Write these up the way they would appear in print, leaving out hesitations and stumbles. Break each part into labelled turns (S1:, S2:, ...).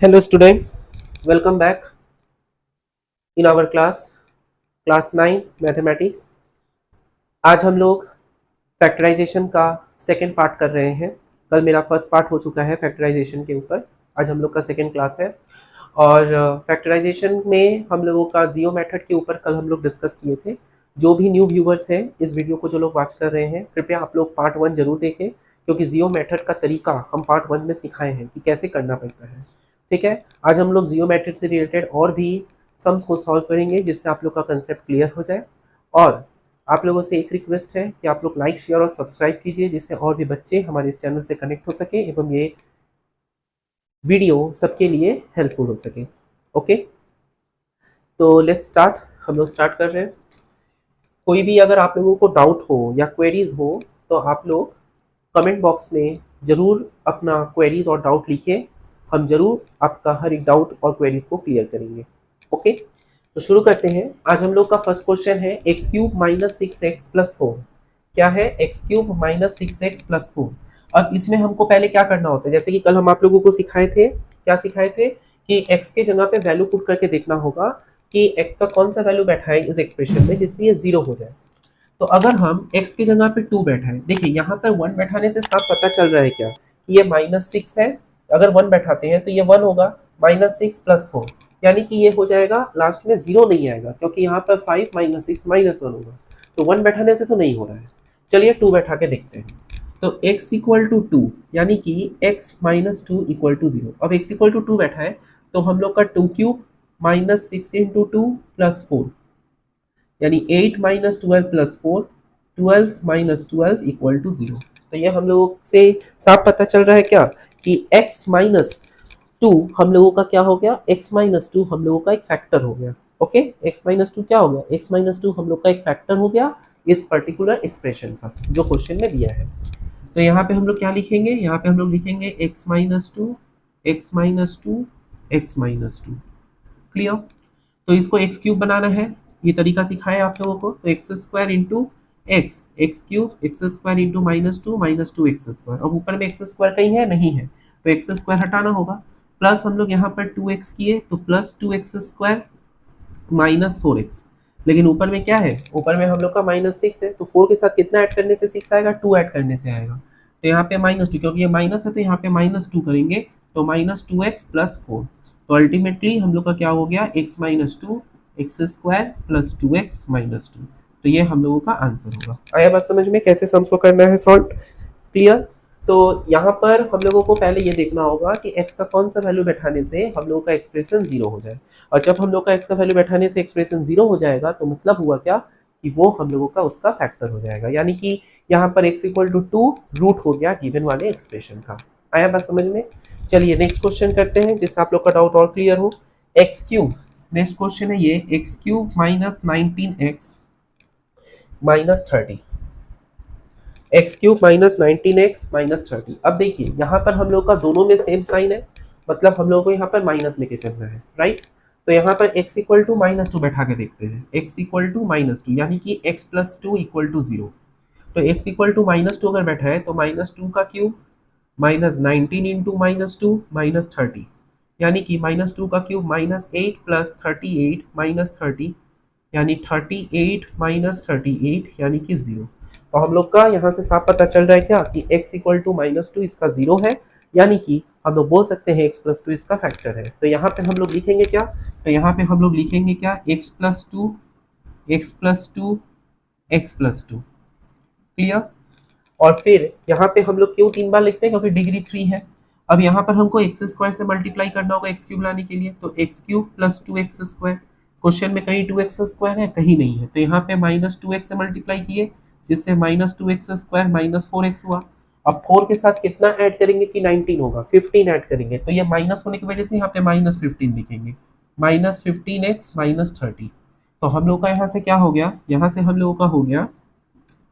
S1: Hello students, welcome back in our class 9 mathematics. आज हम लोग फैक्टराइजेशन का सेकंड पार्ट कर रहे हैं। कल मेरा फर्स्ट पार्ट हो चुका है फैक्टराइजेशन के ऊपर। आज हम लोग का सेकंड क्लास है और फैक्टराइजेशन में हम लोगों का जियो मेथड के ऊपर कल हम लोग डिस्कस किए थे। जो भी न्यू व्यूवर्स हैं इस वीडियो को जो लोग वॉच कर रहे हैं, कृपया आप लोग पार्ट 1 जरूर देखें, क्योंकि जियो मेथड का तरीका हम पार्ट 1 में सिखाए हैं कि कैसे करना पड़ता है। ठीक है, आज हम लोग जियो मेथड से रिलेटेड और भी सम्स को सॉल्व करेंगे, जिससे आप लोग का कंसेप्ट क्लियर हो जाए। और आप लोगों से एक रिक्वेस्ट है कि आप लोग लाइक, शेयर और सब्सक्राइब कीजिए, जिससे और भी बच्चे हमारे इस चैनल से कनेक्ट हो सके एवं ये वीडियो सबके लिए हेल्पफुल हो सके। ओके, तो लेट्स स्टार्ट। हम लोग स्टार्ट कर रहे हैं। कोई भी अगर आप लोगों को डाउट हो या क्वेरीज हो तो आप लोग कमेंट बॉक्स में ज़रूर अपना क्वेरीज और डाउट लिखिए। हम जरूर आपका हर एक डाउट और क्वेरीज को क्लियर करेंगे। ओके, तो शुरू करते हैं। आज हम लोग का फर्स्ट क्वेश्चन है x cube minus 6x plus 4। क्या है? X cube minus 6x plus 4। अब इसमें हमको पहले क्या करना होता है, जैसे कि कल हम आप लोगों को सिखाए थे, क्या सिखाए थे कि x के जगह पे वैल्यू पुट करके देखना होगा कि x का कौन सा वैल्यू बैठा है इस एक्सप्रेशन में जिससे ये 0 हो जाए। तो अगर हम x की जगह पे 2 बैठा है, देखिए यहाँ पर 1 बैठाने से साफ पता चल रहा है क्या कि ये -6 है। अगर 1 बैठाते हैं तो ये 1 होगा, -6 प्लस 4, यानी कि ये हो जाएगा, लास्ट में 0 नहीं आएगा, क्योंकि यहाँ पर 5 -6 -1 होगा। तो 1 बैठाने से तो नहीं हो रहा है। चलिए 2 बैठा के देखते हैं। तो x इक्वल टू 2, यानी कि x माइनस 2 इक्वल टू 0। अब x इक्वल टू 2 बैठा है तो हम लोग का 2 क्यूब माइनस 6 इंटू 2 प्लस 4, यानी 8 minus 12 plus 4, 12 minus 12 equal to 0। तो ये हम लोग से साफ पता चल रहा है क्या कि x माइनस 2 हम लोगों का क्या हो गया, x माइनस 2 हम लोगों का एक फैक्टर हो गया। ओके, x माइनस 2 क्या हो गया, x माइनस 2 हम लोग का एक फैक्टर हो गया इस पर्टिकुलर एक्सप्रेशन का जो क्वेश्चन में दिया है। तो यहाँ पे हम लोग क्या लिखेंगे, यहाँ पे हम लोग लिखेंगे x minus 2, x minus 2, x minus 2। Clear? तो इसको एक्स क्यूब बनाना है, ये तरीका सिखाया आप लोगों को। तो X square into x, x cube, x square into minus two x square. अब ऊपर में एक्स स्क्वायर कहीं है नहीं है, तो एक्स स्क्वायर हटाना होगा। प्लस हम लोग यहाँ पर 2x किए तो plus 2x square minus 4x। लेकिन ऊपर में क्या है, ऊपर में हम लोग का -6 है, तो 4 के साथ कितना ऐड करने से 6 आएगा, 2 ऐड करने से आएगा। तो यहाँ पे -2, क्योंकि ये माइनस है तो यहाँ पे -2 करेंगे तो -2x प्लस 4। तो अल्टीमेटली हम लोग का क्या हो गया, x minus 2 x square plus 2x minus 2। तो ये हम लोगों का आंसर होगा। आया बात समझ में कैसे सम्स को करना है सॉल्व? क्लियर? तो यहाँ पर हम लोगों को पहले ये देखना होगा कि x का कौन सा वैल्यू बैठाने से हम लोगों का एक्सप्रेशन 0 हो जाए। और जब हम लोग का x का वैल्यू बैठाने से एक्सप्रेशन 0 हो जाएगा तो मतलब हुआ क्या कि वो हम लोगों का उसका फैक्टर हो जाएगा, यानी कि यहाँ पर x इक्वल टू 2 रूट हो गया गिवन वाले एक्सप्रेशन का। आया बात समझ में? चलिए नेक्स्ट क्वेश्चन करते हैं जिससे आप लोग का डाउट और क्लियर हो। एक्स क्यूब, नेक्स्ट क्वेश्चन है ये, x cube minus 19x minus 30, x cube minus 19x minus 30। अब देखिए यहाँ पर हम लोग का दोनों में सेम साइन है, मतलब हम लोग को यहाँ पर माइनस लेके चलना है, राइट? तो यहाँ पर x इक्वल टू -2 बैठा के देखते हैं। x इक्वल टू -2 यानी कि x प्लस 2 इक्वल टू 0। तो x इक्वल टू -2 अगर बैठा है तो -2 का क्यूब माइनस 19 इंटू -2 माइनस 30, यानी कि -2 का क्यूब -8 प्लस 38 माइनस 30, यानी 38 माइनस 38 यानी कि 0। तो हम लोग का यहाँ से साफ पता चल रहा है क्या कि x इक्वल टू -2 इसका 0 है, यानी कि हम लोग बोल सकते हैं x प्लस 2 इसका फैक्टर है। तो यहाँ पे हम लोग लिखेंगे क्या, तो यहाँ पे हम लोग लिखेंगे क्या, x plus 2, x plus 2, x plus 2। Clear? और फिर यहाँ पे हम लोग क्यों 3 बार लिखते हैं, क्योंकि डिग्री 3 है। अब यहाँ पर हमको एक्स स्क्वायर से मल्टीप्लाई करना होगा एक्स क्यूब लाने के लिए, तो x cube plus 2x square. Question में कहीं 2x स्क्वायर है, कहीं नहीं है, तो यहाँ पे -2x से मल्टीप्लाई किए, जिससे -2x स्क्वायर माइनस 4x हुआ। अब 4 के साथ कितना ऐड करेंगे कि 19 होगा, 15 ऐड करेंगे, तो ये माइनस होने की वजह से यहाँ पे -15 लिखेंगे, -15x माइनस 30। तो हम लोग का यहाँ से क्या हो गया, यहाँ से हम लोगों का हो गया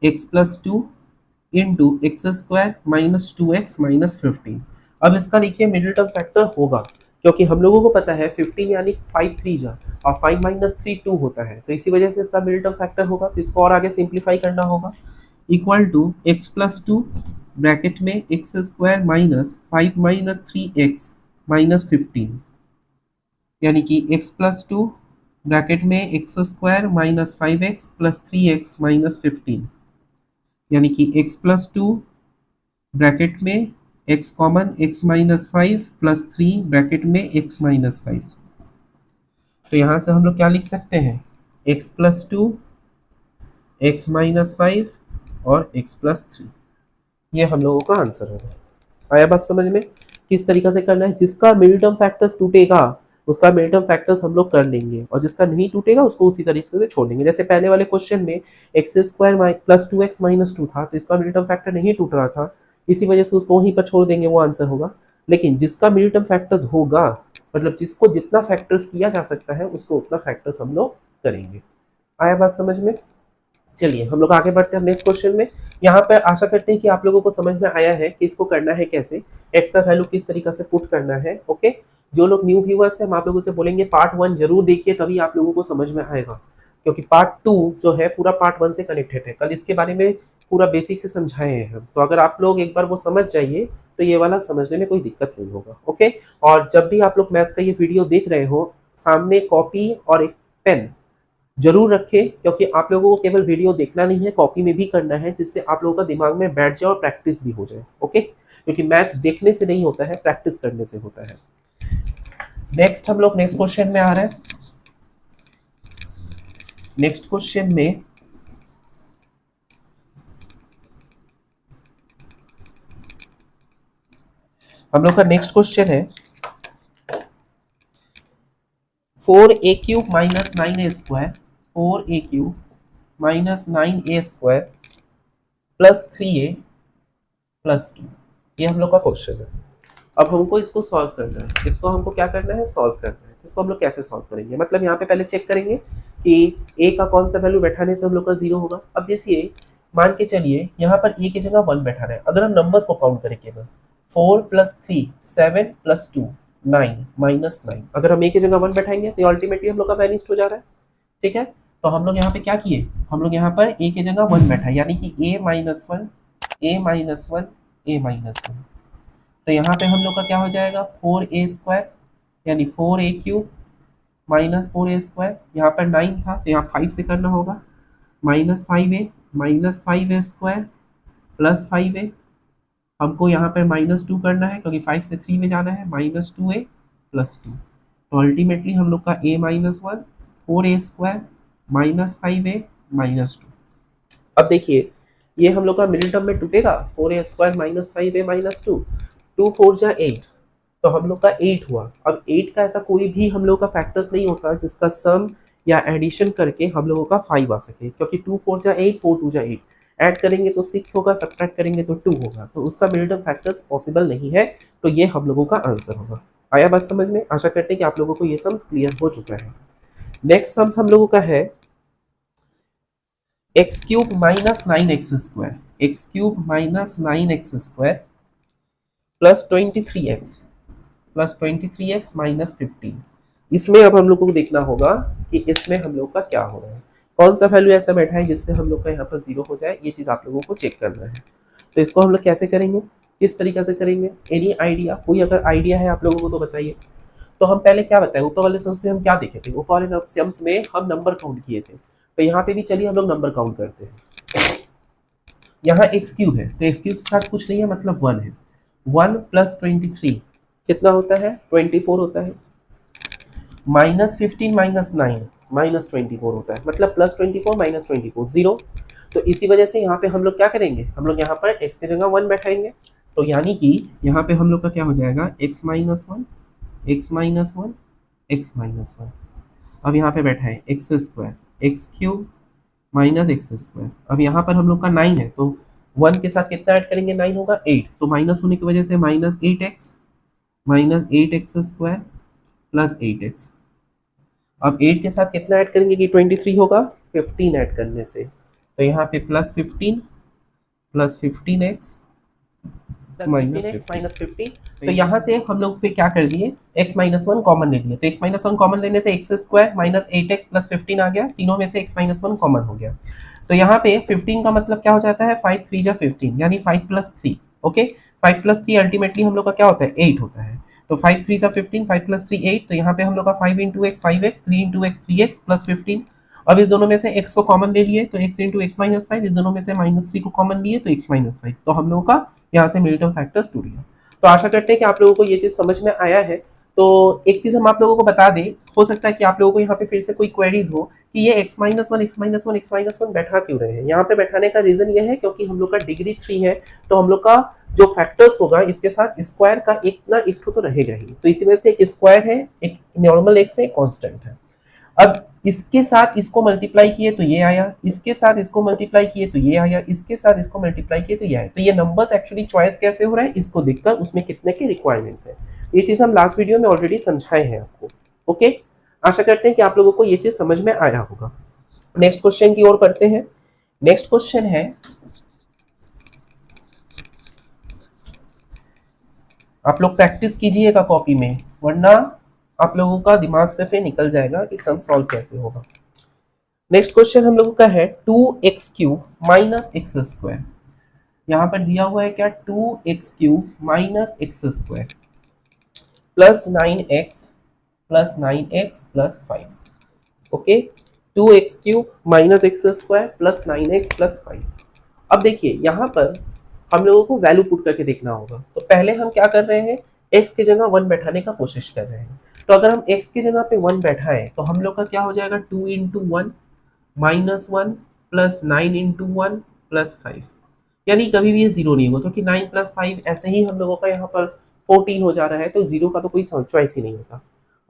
S1: x plus 2 into x square minus 2x minus 15। अब इसका देखिए मिडिल टर्म फैक्टर होगा, क्योंकि हम लोगों को पता है 15 यानी 5 3 जा और 5 माइनस 3 2 होता है, तो इसी वजह से इसका मिडिल टर्म फैक्टर होगा। तो इसको और आगे सिंप्लीफाई करना होगा, equal to X plus 2 bracket में X square minus 5 minus 3x -15, यानी कि x प्लस टू ब्रैकेट में X square minus 5x plus 3x minus 15, यानी कि x प्लस टू ब्रैकेट में x common x minus 5 plus 3 bracket में x minus 5। तो यहाँ से हम लोग क्या लिख सकते हैं, x plus to x minus 5 और x प्लस 3, ये हम लोगों का आंसर होगा। आया बात समझ में? किस तरीके से करना है, जिसका मिडिल टर्म फैक्टर्स टूटेगा उसका मिडिल टर्म फैक्टर्स हम लोग कर लेंगे और जिसका नहीं टूटेगा उसको उसी तरीके से छोड़ देंगे। जैसे पहले वाले क्वेश्चन में X square plus 2x minus 2 था, तो इसका मिडिल टर्म फैक्टर नहीं टूट रहा था, इसी वजह से उसको वहीं पर छोड़ देंगे, वो आंसर होगा। लेकिन जिसका मिडिल टर्म फैक्टर्स होगा, मतलब जिसको जितना फैक्टर्स किया जा सकता है उसको उतना फैक्टर्स हम लोग करेंगे। आया बात समझ में? चलिए हम लोग आगे बढ़ते हैं नेक्स्ट क्वेश्चन में। यहाँ पर आशा करते हैं कि आप लोगों को समझ में आया है कि इसको करना है कैसे, एक्स का वैल्यू किस तरीके से पुट करना है। ओके, जो लोग न्यू व्यूअर्स हैं हम आप लोगों से बोलेंगे पार्ट 1 जरूर देखिए, तभी आप लोगों को समझ में आएगा, क्योंकि पार्ट 2 जो है पूरा पार्ट 1 से कनेक्टेड है। कल इसके बारे में पूरा बेसिक से समझाए हैं हम, तो अगर आप लोग एक बार वो समझ जाइए तो ये वाला समझने में कोई दिक्कत नहीं होगा। ओके, और जब भी आप लोग मैथ्स का ये वीडियो देख रहे हो, सामने कॉपी और एक पेन जरूर रखें, क्योंकि आप लोगों को केवल वीडियो देखना नहीं है, कॉपी में भी करना है, जिससे आप लोगों का दिमाग में बैठ जाए और प्रैक्टिस भी हो जाए। ओके, क्योंकि मैथ्स देखने से नहीं होता है, प्रैक्टिस करने से होता है। नेक्स्ट हम लोग नेक्स्ट क्वेश्चन में आ रहे हैं। नेक्स्ट क्वेश्चन में हम लोग का नेक्स्ट क्वेश्चन है 4a cube minus 9a square, 4a cube minus 9a square plus 3a plus 2, ये हम लोग का क्वेश्चन है। अब हमको इसको सॉल्व करना है, इसको हमको क्या करना है, सॉल्व करना है। इसको हम लोग कैसे सॉल्व करेंगे, मतलब यहाँ पे पहले चेक करेंगे कि a का कौन सा वैल्यू बैठाने से हम लोग का 0 होगा। अब देखिए मान के चलिए यहाँ पर a की जगह 1 बैठाना है। अगर हम नंबर्स को काउंट करें केवल 4 प्लस 3 7 प्लस 2 9 माइनस 9, अगर हम a की जगह 1 बैठाएंगे तो अल्टीमेटली हम लोग का वैनिस्ट हो जा रहा है। ठीक है, तो हम लोग यहाँ पे क्या किए, हम लोग यहाँ पर a की जगह 1 बैठा, यानी कि a minus 1 a minus 1 a minus 1। तो यहाँ पे हम लोग का क्या हो जाएगा 4a स्क्वायर, यानी 4a cube minus 4a square, यहाँ पर 9 था तो यहाँ 5 से करना होगा, minus 5a square plus 5a, हमको यहाँ पर -2 करना है क्योंकि 5 से 3 में जाना है, -2a प्लस 2। तो अल्टीमेटली हम लोग का a minus 1 4a square minus 5a minus 2। अब देखिए ये हम लोग का मिडिल टर्म में टूटेगा, 4a square minus 5a minus 2, 2 4 जा 8, तो हम लोग का 8 हुआ। अब 8 का ऐसा कोई भी हम लोग का फैक्टर्स नहीं होता जिसका सम या एडिशन करके हम लोगों का 5 आ सके, क्योंकि 2 4 जा 8 4 2 जा 8, ऐड करेंगे तो 6 होगा, सब्ट्रैक्ट करेंगे तो 2 होगा, तो उसका मिडिल टर्म फैक्टर्स पॉसिबल नहीं है। तो ये हम लोगों का आंसर होगा। आया बात समझ में? आशा करते हैं कि आप लोगों को ये सम्स क्लियर हो चुका है। नेक्स्ट सम्स हम लोगों का है x cube minus 9x square, x cube minus 9x square plus 23x minus 15। इसमें अब हम लोग को देखना होगा कि इसमें हम लोग का क्या हो रहा है, कौन सा वैल्यू ऐसा बैठा है जिससे हम लोग का यहाँ पर 0 हो जाए, ये चीज़ आप लोगों को चेक करना है। तो इसको हम लोग कैसे करेंगे, किस तरीके से करेंगे, एनी आइडिया, कोई अगर आइडिया है आप लोगों को तो बताइए। तो हम पहले क्या बताए, ऊपर वाले सम्स में हम क्या देखे थे, ऊपर वाले सम्स में हम नंबर काउंट किए थे, तो यहाँ पे भी चलिए हम लोग नंबर काउंट करते हैं। यहाँ एक्स क्यूब है तो एक्स क्यूब के साथ कुछ नहीं है, मतलब 1 है, 1 प्लस 23 कितना होता है, 24 होता है, माइनस 15 माइनस 9 माइनस 24 होता है, मतलब प्लस 24 माइनस 24 0। तो इसी वजह से यहाँ पे हम लोग क्या करेंगे, हम लोग यहाँ पर x की जगह 1 बैठाएंगे, तो यानी कि यहाँ पे हम लोग का क्या हो जाएगा x minus 1 x minus 1 x minus 1। अब यहाँ पे बैठा है x square x cube minus x square. अब यहाँ पर हम लोग का 9 है तो 1 के साथ कितना ऐड करेंगे, 9 होगा 8, तो माइनस होने की वजह से minus 8x square plus 8x। अब 8 के साथ कितना ऐड करेंगे कि 23 होगा, 15 ऐड करने से, तो यहाँ पे प्लस 15x माइनस 15। तो यहाँ से हम लोग फिर क्या कर दिए, x माइनस 1 कॉमन ले लिए, तो x माइनस 1 कॉमन लेने से x square minus 8x plus 15 आ गया, तीनों में से x माइनस 1 कॉमन हो गया। तो यहाँ पे 15 का मतलब क्या हो जाता है, 5 3 जा 15, यानी 5 प्लस 3। ओके, 5 प्लस 3 अल्टीमेटली हम लोग का क्या होता है, 8 होता है। तो 5 3 सा 15, 5 प्लस 3 8, तो यहाँ पे हम लोग का 5 into x 5x, 3 into x 3x plus 15। अब इस दोनों में से x को कॉमन ले लिए तो x इंटू एक्स माइनस 5, इस दोनों में से -3 को कॉमन लिए तो x माइनस 5, तो हम लोगों का यहाँ से मिड टर्म फैक्टर्स टूट गया। तो आशा करते हैं कि आप लोगों को ये चीज़ समझ में आया है। तो एक चीज़ हम आप लोगों को बता दें, हो सकता है कि आप लोगों को यहाँ पे फिर से कोई क्वेरीज हो कि ये x minus one x minus one x minus one बैठा क्यों रहे हैं। यहाँ पे बैठाने का रीजन ये है क्योंकि हम लोग का डिग्री 3 है, तो हम लोग का जो फैक्टर्स होगा इसके साथ स्क्वायर का एक ना एक तो रहेगा ही, तो इसी वजह से एक स्क्वायर है, एक नॉर्मल एक्स है, एक कांस्टेंट है। अब इसके साथ इसको मल्टीप्लाई किए तो ये आया, इसके साथ इसको मल्टीप्लाई किए तो ये आया, इसके साथ इसको मल्टीप्लाई किए तो ये आया। तो ये नंबर्स एक्चुअली चॉइस कैसे हो रहा है इसको देखकर उसमें कितने के रिक्वायरमेंट्स है, ये चीज हम लास्ट वीडियो में ऑलरेडी समझाए हैं आपको। ओके, आशा करते हैं कि आप लोगों को ये चीज समझ में आया होगा। नेक्स्ट क्वेश्चन की ओर बढ़ते हैं। नेक्स्ट क्वेश्चन है, आप लोग प्रैक्टिस कीजिएगा कॉपी में, वरना आप लोगों का दिमाग से फिर निकल जाएगा कि सम सॉल्व कैसे होगा। नेक्स्ट क्वेश्चन हम लोगों का है 2x cube minus x square. यहाँ पर दिया हुआ है क्या, 2x cube minus x square plus 9x plus 5। Okay, 2x cube minus x square plus 9x plus 5। अब देखिए यहाँ पर हम लोगों को वैल्यू पुट करके देखना होगा। तो पहले हम क्या कर रहे हैं, x की जगह 1 बैठाने का कोशिश कर रहे हैं। तो अगर हम x की जगह पे 1 बैठाएं तो हम लोग का क्या हो जाएगा, 2 into 1 minus 1 plus 9 into 1 plus 5, यानी कभी भी ये जीरो नहीं होगा क्योंकि 9 प्लस 5 ऐसे ही हम लोगों का यहाँ पर 14 हो जा रहा है, तो जीरो का तो कोई चॉइस ही नहीं होता।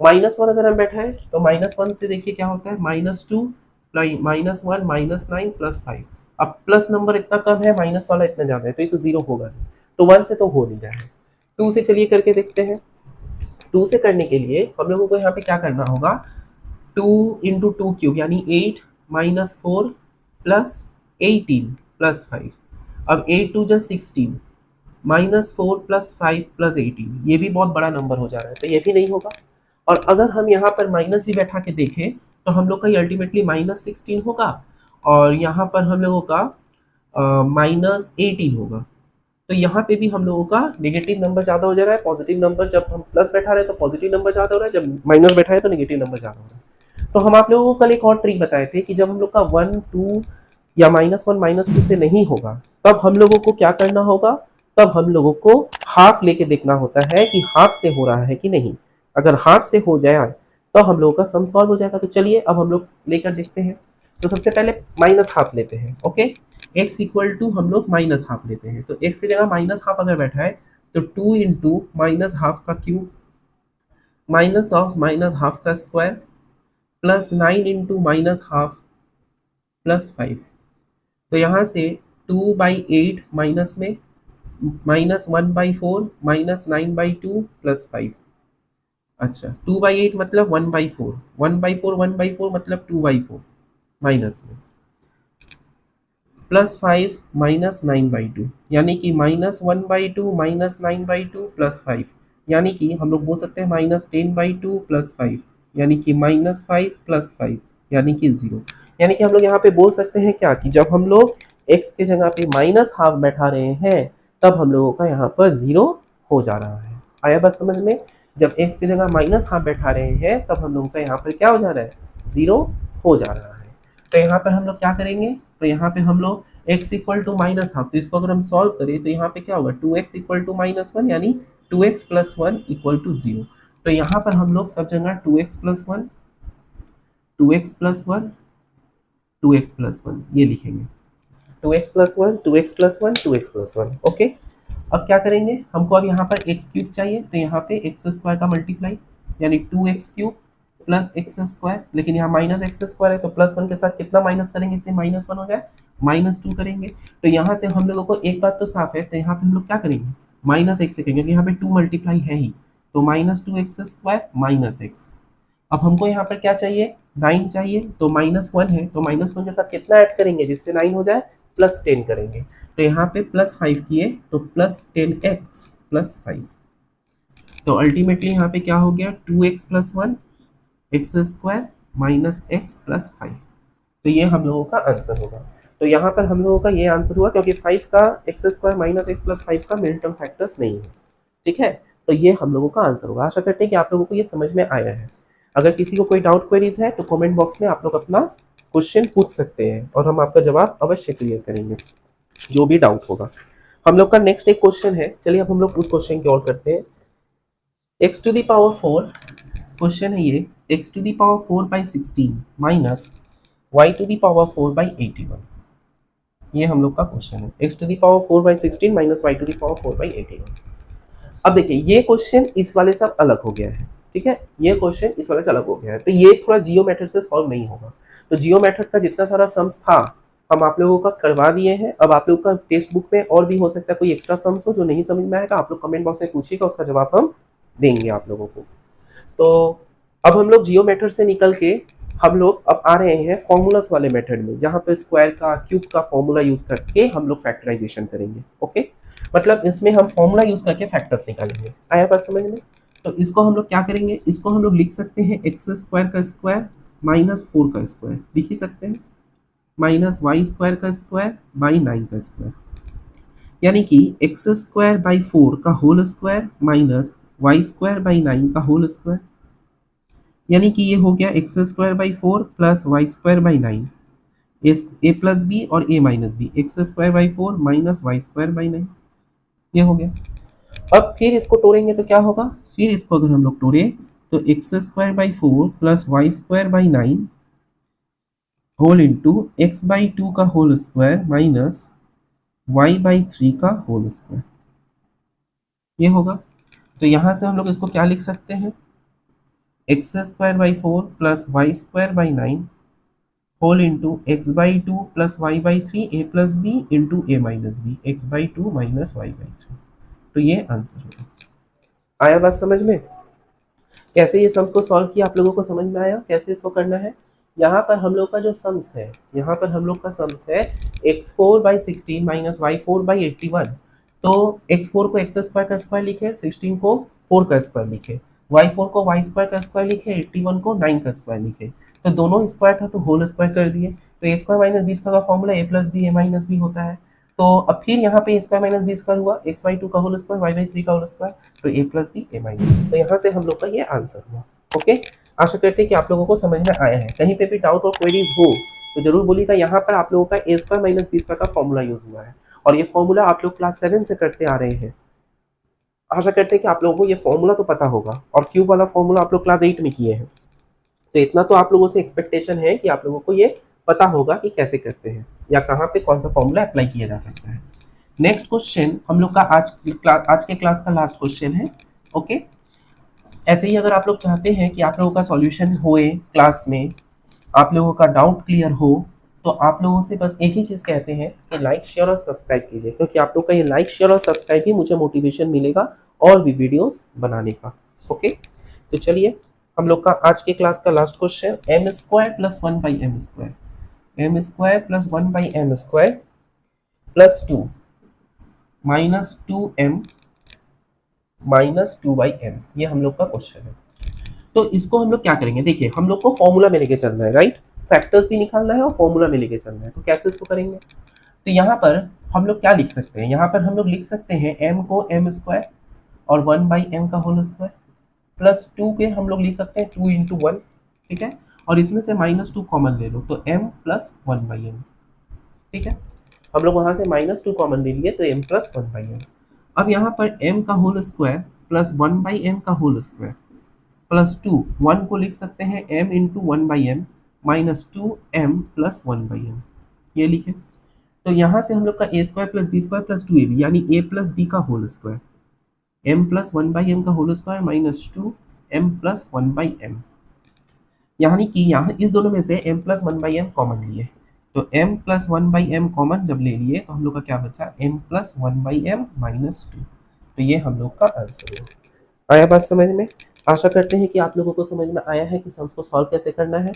S1: -1 अगर हम बैठाएं तो -1 से देखिए क्या होता है, -2 -1 -9 प्लस 5। अब प्लस नंबर इतना कम है, माइनस वाला इतना ज्यादा है, तो ये तो जीरो होगा नहीं, तो 1 से तो हो नहीं रहा है। 2 से चलिए करके देखते हैं। 2 से करने के लिए हम लोगों को यहाँ पे क्या करना होगा, 2 इंटू 2 क्यूब यानी 8 माइनस 4 प्लस 18 प्लस 5। अब 8 2 जा 16 माइनस 4 प्लस 5 प्लस 18, ये भी बहुत बड़ा नंबर हो जा रहा है, तो ये भी नहीं होगा। और अगर हम यहाँ पर माइनस भी बैठा के देखें तो हम लोग का ये अल्टीमेटली -16 होगा और यहाँ पर हम लोगों का -18 होगा। तो यहाँ पे भी हम लोगों का नेगेटिव नंबर ज़्यादा हो जा रहा है। पॉजिटिव नंबर जब हम प्लस बैठा रहे हैं तो पॉजिटिव नंबर ज़्यादा हो रहा है, जब माइनस बैठा है तो नेगेटिव नंबर ज़्यादा हो रहा है। तो हम आप लोगों को कल एक और ट्रिक बताए थे कि जब हम लोग का 1 2 या -1 -2 से नहीं होगा तब हम लोगों को क्या करना होगा, तब हम लोगों को हाफ लेके देखना होता है कि हाफ से हो रहा है कि नहीं। अगर हाफ से हो जाए तो हम लोगों का सम सॉल्व हो जाएगा। तो चलिए अब हम लोग लेकर देखते हैं। तो सबसे पहले माइनस हाफ लेते हैं। ओके, x इक्वल टू हम लोग माइनस हाफ लेते हैं, तो x की जगह माइनस हाफ अगर बैठा है तो 2 इंटू माइनस हाफ का cube minus of minus half का square plus 9 into minus half plus 5। तो यहाँ से 2/8 माइनस में -1/4 -9/2 प्लस 5। अच्छा, 2/8 मतलब 1/4, 1/4 मतलब 2/4 माइनस में प्लस 5 माइनस 9/2, यानी कि -1/2 -9/2 प्लस 5, यानी कि हम लोग बोल सकते हैं -10/2 प्लस 5, यानी कि -5 प्लस 5 यानी कि 0। यानी कि हम लोग यहाँ पे बोल सकते हैं क्या कि जब हम लोग x के जगह पे माइनस हाफ बैठा रहे हैं तब हम लोगों का यहाँ पर 0 हो जा रहा है। आया बात समझ में? जब x की जगह माइनस हाफ बैठा रहे हैं तब हम लोगों का यहाँ पर क्या हो जा रहा है, 0 हो जा रहा है। तो यहाँ पर हम लोग क्या करेंगे, तो यहाँ पे हम लोग x equal to minus half, तो इसको अगर हम सॉल्व करें तो यहाँ पे क्या होगा, 2x इक्वल टू -1 यानी 2x प्लस 1 इक्वल टू 0। तो यहाँ पर हम लोग सब जगह 2x plus 1 2x plus 1 2x plus 1 ये लिखेंगे, 2x plus 1 2x plus 1 2x plus 1। Okay, अब क्या करेंगे, हमको अब यहाँ पर x क्यूब चाहिए, तो यहाँ पे x स्क्वायर का मल्टीप्लाई यानी 2x cube plus x square, लेकिन यहाँ माइनस एक्स स्क्वायर है तो प्लस 1 के साथ कितना माइनस करेंगे, इससे -1 हो जाए -2 करेंगे। तो यहाँ से हम लोगों को एक बात तो साफ है, तो यहाँ पे हम लोग क्या करेंगे, -1 से करेंगे, यहाँ पे 2 मल्टीप्लाई है ही, तो -2x स्क्वायर माइनस एक्स। अब हमको यहाँ पर क्या चाहिए, 9 चाहिए, तो -1 है तो -1 के साथ कितना ऐड करेंगे जिससे 9 हो जाए, +10 करेंगे। तो यहाँ पे +5 किए तो +10x प्लस 5। तो अल्टीमेटली यहाँ पे क्या हो गया, 2x plus 1 x square minus x plus 5। तो ये हम लोगों का आंसर होगा। तो यहाँ पर हम लोगों का ये आंसर हुआ क्योंकि 5 का x square minus x plus 5 का मिड टर्म फैक्टर्स नहीं है। ठीक है, तो ये हम लोगों का आंसर होगा। आशा करते हैं कि आप लोगों को ये समझ में आया है। अगर किसी को कोई डाउट क्वेरीज है तो कमेंट बॉक्स में आप लोग अपना क्वेश्चन पूछ सकते हैं और हम आपका जवाब अवश्य क्लियर करेंगे, जो भी डाउट होगा। हम लोग का नेक्स्ट एक क्वेश्चन है, चलिए अब हम लोग उस क्वेश्चन की ओर करते हैं। x to the power 4 question है ये, x to the power 4 by 16 minus y to the power 4 by 81। ये हम लोग का क्वेश्चन है, x to the power 4 by 16 minus y to the power 4 by 81। अब देखिए ये क्वेश्चन इस वाले से अलग हो गया है, ठीक है, ये क्वेश्चन इस वाले से अलग हो गया है, तो ये थोड़ा जियो मेथड से सॉल्व नहीं होगा। तो जियो मेथड का जितना सारा सम्स था हम आप लोगों का करवा दिए हैं। अब आप लोगों का टेक्स्ट बुक में और भी हो सकता है कोई एक्स्ट्रा सम्स हो जो नहीं समझ में आएगा, आप लोग कमेंट बॉक्स में पूछिएगा, उसका जवाब हम देंगे आप लोगों को। तो अब हम लोग जियो मेथड से निकल के हम लोग अब आ रहे हैं फॉर्मूलास वाले मेथड में, जहाँ पे स्क्वायर का क्यूब का फॉर्मूला यूज करके हम लोग फैक्टराइजेशन करेंगे। ओके, मतलब इसमें हम फॉर्मूला यूज करके फैक्टर्स निकालेंगे। आया बात समझ में? तो इसको हम लोग क्या करेंगे, इसको हम लोग लिख सकते हैं एक्स स्क्वायर का स्क्वायर माइनस 4 का स्क्वायर, लिख ही सकते हैं, माइनस वाई स्क्वायर का स्क्वायर बाई 9 का स्क्वायर, यानी कि एक्स स्क्वायर बाई 4 का whole square minus Y square by 9 का होल स्क्वायर, यानी कि ये हो गया X square by 4 plus Y square by 9, A plus B और A minus B, X square by 4 minus Y square by 9, ये हो गया। अब फिर इसको तोड़ेंगे तो क्या होगा, फिर इसको अगर हम लोग तोड़े तो X square by 4 plus Y square by 9 whole into X by 2 का whole square minus Y by 3 का होल स्क्वायर, ये होगा। तो यहां से हम लोग इसको क्या लिख सकते हैं, X square by 4 plus Y square by 9 whole into X by 2 plus Y by 3 A plus B into A minus B, X by 2 minus Y by 3। तो ये आंसर होगा। आया बात समझ में? कैसे ये सम्स को सॉल्व किया आप लोगों को समझ में आया कैसे इसको करना है? यहाँ पर हम लोग का जो सम्स है, यहाँ पर हम लोग का सम्स है x4 by 16 minus y4 by 81। तो x4 को एक्स स्क्वायर का स्क्वायर लिखे, 16 को 4 का स्क्वायर लिखे, y4 को y स्क्वायर का स्क्वायर लिखे, 81 को 9 का स्क्वायर लिखे। तो दोनों स्क्वायर था तो होल स्क्वायर कर दिए। तो ए स्क्वायर माइनस बी स्क्वायर का फॉर्मूला ए प्लस बी ए माइनस बी होता है। तो अब फिर यहाँ पे ए स्क्वायर माइनस बी स्क्वायर हुआ, एक्स बाई 2 का होल स्क्वायर वाई बाई 3 का होल स्क्वायर, तो ए प्लस बी ए माइनस बी। तो यहाँ से हम लोग का ये आंसर हुआ। ओके, आशा करते हैं कि आप लोगों को समझ में आया है। कहीं पे भी डाउट और क्वेरीज हो तो जरूर बोलिएगा। यहाँ पर आप लोगों का A square minus B square का फॉर्मूला यूज हुआ है और ये फॉर्मूला आप लोग क्लास 7 से करते आ रहे हैं। आशा करते हैं कि आप लोगों को ये फॉर्मूला तो पता होगा और क्यूब वाला फॉर्मूला आप लोग क्लास 8 में किए हैं। तो इतना तो आप लोगों से एक्सपेक्टेशन है कि आप लोगों को ये पता होगा कि कैसे करते हैं या कहाँ पे कौन सा फॉर्मूला अप्लाई किया जा सकता है। नेक्स्ट क्वेश्चन हम लोग का आज के क्लास का लास्ट क्वेश्चन है। ओके, ऐसे ही अगर आप लोग चाहते हैं कि आप लोगों का सॉल्यूशन होए क्लास में, आप लोगों का डाउट क्लियर हो, तो आप लोगों से बस एक ही चीज़ कहते हैं कि लाइक शेयर और सब्सक्राइब कीजिए, क्योंकि आप लोग का ये लाइक शेयर और सब्सक्राइब ही मुझे मोटिवेशन मिलेगा और भी वीडियोस बनाने का। ओके, तो चलिए हम लोग का आज के क्लास का last question, M square plus 1 by M square, M square plus 1 by M square plus 2 minus 2m minus 2 by M, ये हम लोग का क्वेश्चन है। तो इसको हम लोग क्या करेंगे, देखिए हम लोग को फॉर्मूला में लेके चलना है, राइट, फैक्टर्स भी निकालना है और फॉर्मूला में लेके चलना है। तो कैसे इसको करेंगे, तो यहाँ पर हम लोग क्या लिख सकते हैं, यहाँ पर हम लोग लिख सकते हैं m को एम स्क्वायर और 1 बाई एम का होल स्क्वायर प्लस 2 के हम लोग लिख सकते हैं 2 इंटू 1, ठीक है, और इसमें से माइनस 2 कॉमन ले लो तो m प्लस 1 बाई एम, ठीक है, हम लोग वहाँ से माइनस 2 कॉमन ले लिए तो m प्लस 1 बाई एम। अब यहाँ पर m का whole square plus 1 by M का होल स्क्वायर प्लस 2, 1 को लिख सकते हैं m into 1 by M minus 2m plus 1 by M, ये लिखे। तो यहाँ से हम लोग का A square plus B square plus 2ab यानी a प्लस बी का whole square, m plus 1 by M का whole square minus 2m plus 1 by M, यानी कि यहाँ इस दोनों में से m plus 1 by M common लिए, तो m plus 1 by M common जब ले लिए तो हम लोग का क्या बचा, m plus 1 by M minus 2। तो ये हम लोग का आंसर है। आया बात समझ में? आशा करते हैं कि आप लोगों को समझ में आया है कि सम्स को सॉल्व कैसे करना है।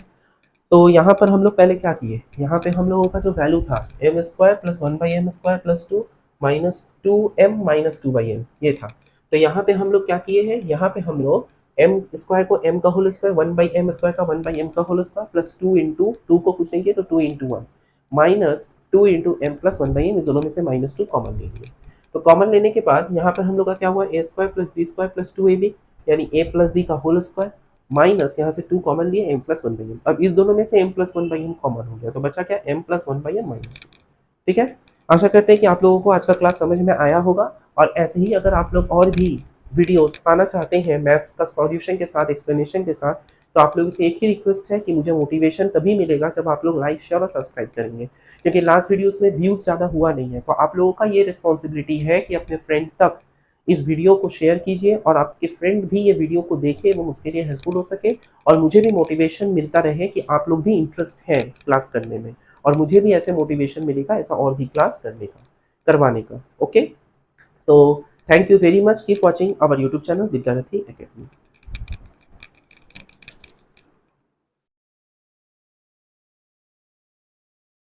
S1: तो यहाँ पर हम लोग पहले क्या किए, यहाँ पे हम लोगों का जो वैल्यू था M square plus 1 by M square plus 2 minus 2m minus 2 by M, ये था। तो यहाँ पे हम लोग क्या किए हैं, यहाँ पे हम लोग m स्क्वायर को m का whole square 1 by M square का 1 बाई एम का होल स्क्वायर प्लस 2 इंटू 2 को कुछ नहीं किया तो 2 into 1 minus 2 into M plus 1 by M, इस दोनों में से माइनस 2 कॉमन ले लिए। तो कॉमन लेने के बाद यहाँ पर हम लोग का क्या हुआ, A square plus B square plus 2ab, यानी ए प्लस बी का होल स्क्वायर माइनस यहाँ से 2 कॉमन लिए एम प्लस 1/m। अब इस दोनों में से एम प्लस 1/m कॉमन हो गया, तो बचा क्या, एम प्लस 1/m माइनस 2। ठीक है, आशा करते हैं कि आप लोगों को आज का क्लास समझ में आया होगा। और ऐसे ही अगर आप लोग और भी वीडियोस पाना चाहते हैं मैथ्स का सॉल्यूशन के साथ, एक्सप्लेनेशन के साथ, तो आप लोगों से एक ही रिक्वेस्ट है कि मुझे मोटिवेशन तभी मिलेगा जब आप लोग लाइक, शेयर और सब्सक्राइब करेंगे, क्योंकि लास्ट वीडियोस में व्यूज़ ज़्यादा हुआ नहीं है। तो आप लोगों का ये रिस्पॉन्सिबिलिटी है कि अपने फ्रेंड तक इस वीडियो को शेयर कीजिए और आपके फ्रेंड भी ये वीडियो को देखे, वो उसके लिए हेल्पफुल हो सके और मुझे भी मोटिवेशन मिलता रहे कि आप लोग भी इंटरेस्ट है क्लास करने में, और मुझे भी ऐसे मोटिवेशन मिलेगा ऐसा और भी क्लास करवाने का। ओके, तो thank you very much, keep watching our YouTube channel Vidyarthi academy.